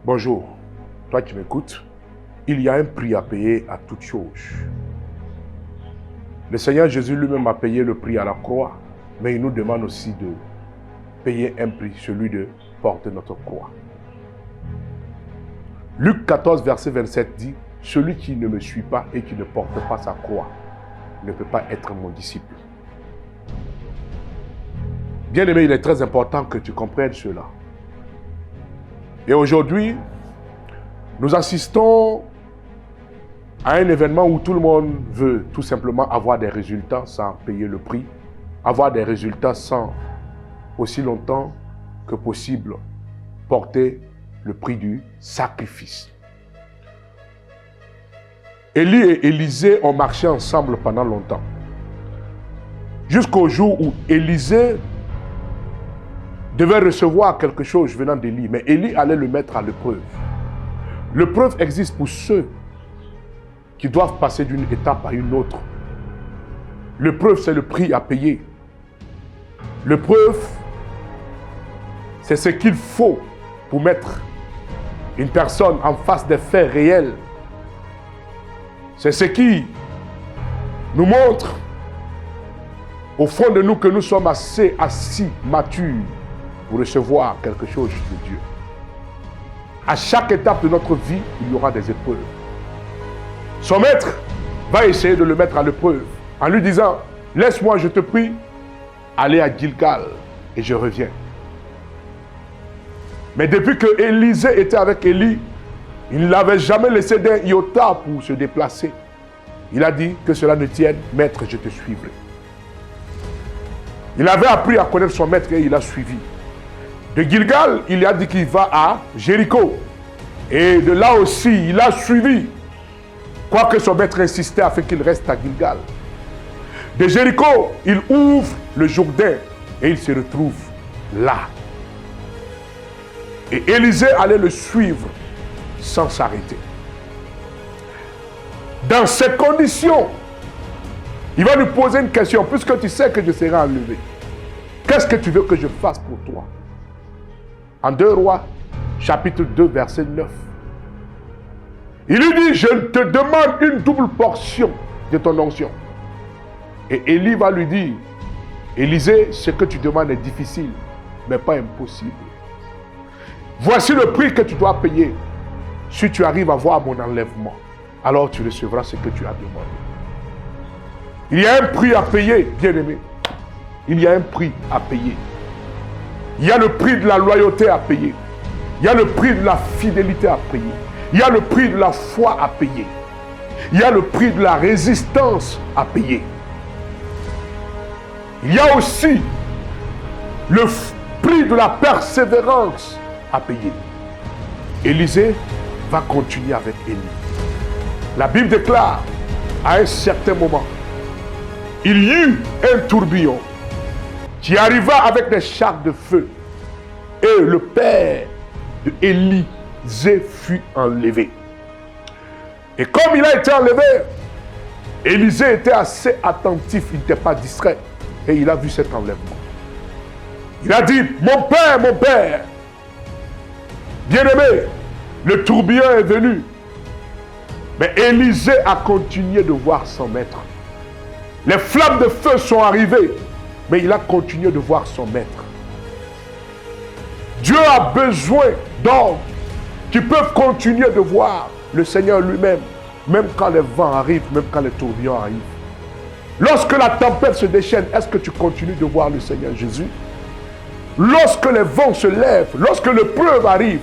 Bonjour, toi qui m'écoutes, il y a un prix à payer à toute chose. Le Seigneur Jésus lui-même a payé le prix à la croix, mais il nous demande aussi de payer un prix, celui de porter notre croix. Luc 14, verset 27 dit, « Celui qui ne me suit pas et qui ne porte pas sa croix ne peut pas être mon disciple. » Bien-aimé, il est très important que tu comprennes cela. Et aujourd'hui, nous assistons à un événement où tout le monde veut tout simplement avoir des résultats sans payer le prix, avoir des résultats sans aussi longtemps que possible porter le prix du sacrifice. Élie et Élisée ont marché ensemble pendant longtemps. Jusqu'au jour où Élisée devait recevoir quelque chose venant d'Élie, mais Élie allait le mettre à l'épreuve. L'épreuve existe pour ceux qui doivent passer d'une étape à une autre. L'épreuve, c'est le prix à payer. L'épreuve, c'est ce qu'il faut pour mettre une personne en face des faits réels. C'est ce qui nous montre au fond de nous que nous sommes assez matures pour recevoir quelque chose de Dieu. À chaque étape de notre vie, il y aura des épreuves. Son maître va essayer de le mettre à l'épreuve en lui disant, « Laisse-moi, je te prie, aller à Gilgal et je reviens. » Mais depuis que Élisée était avec Élie, il ne l'avait jamais laissé d'un iota pour se déplacer. Il a dit que cela ne tienne, « Maître, je te suivrai. » Il avait appris à connaître son maître et il a suivi. De Gilgal, il a dit qu'il va à Jéricho. Et de là aussi, il a suivi. Quoique son maître insistait afin qu'il reste à Gilgal. De Jéricho, il ouvre le Jourdain et il se retrouve là. Et Élisée allait le suivre sans s'arrêter. Dans ces conditions, il va lui poser une question. Puisque tu sais que je serai enlevé, qu'est-ce que tu veux que je fasse pour toi? En 2 Rois, chapitre 2, verset 9. Il lui dit, je te demande une double portion de ton onction. Et Élie va lui dire, Élisée, ce que tu demandes est difficile, mais pas impossible. Voici le prix que tu dois payer. Si tu arrives à voir mon enlèvement, alors tu recevras ce que tu as demandé. Il y a un prix à payer, bien-aimé. Il y a un prix à payer. Il y a le prix de la loyauté à payer. Il y a le prix de la fidélité à payer. Il y a le prix de la foi à payer. Il y a le prix de la résistance à payer. Il y a aussi le prix de la persévérance à payer. Élisée va continuer avec Élie. La Bible déclare, à un certain moment, il y eut un tourbillon qui arriva avec des chars de feu. Et le père de Élisée fut enlevé. Et comme il a été enlevé, Élisée était assez attentif, il n'était pas distrait. Et il a vu cet enlèvement. Il a dit, mon père, bien-aimé, le tourbillon est venu. Mais Élisée a continué de voir son maître. Les flammes de feu sont arrivées, mais il a continué de voir son maître. Dieu a besoin d'hommes qui peuvent continuer de voir le Seigneur lui-même, même quand les vents arrivent, même quand les tourbillons arrivent. Lorsque la tempête se déchaîne, est-ce que tu continues de voir le Seigneur Jésus? Lorsque les vents se lèvent, lorsque l'épreuve arrive,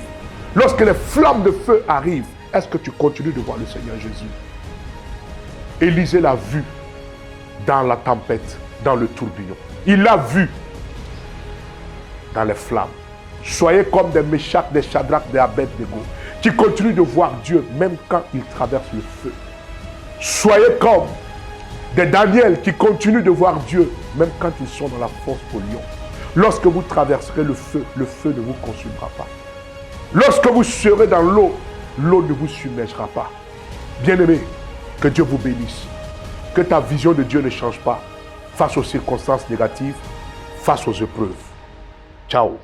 lorsque les flammes de feu arrivent, est-ce que tu continues de voir le Seigneur Jésus? Élisée l'a vu dans la tempête, dans le tourbillon. Il l'a vu dans les flammes. Soyez comme des Méchak, des Shadrach, des Abed-Nego, qui continuent de voir Dieu même quand il traverse le feu. Soyez comme des Daniel qui continuent de voir Dieu même quand ils sont dans la fosse au lion. Lorsque vous traverserez le feu ne vous consumera pas. Lorsque vous serez dans l'eau, l'eau ne vous submergera pas. Bien-aimés, que Dieu vous bénisse. Que ta vision de Dieu ne change pas face aux circonstances négatives, face aux épreuves. Ciao.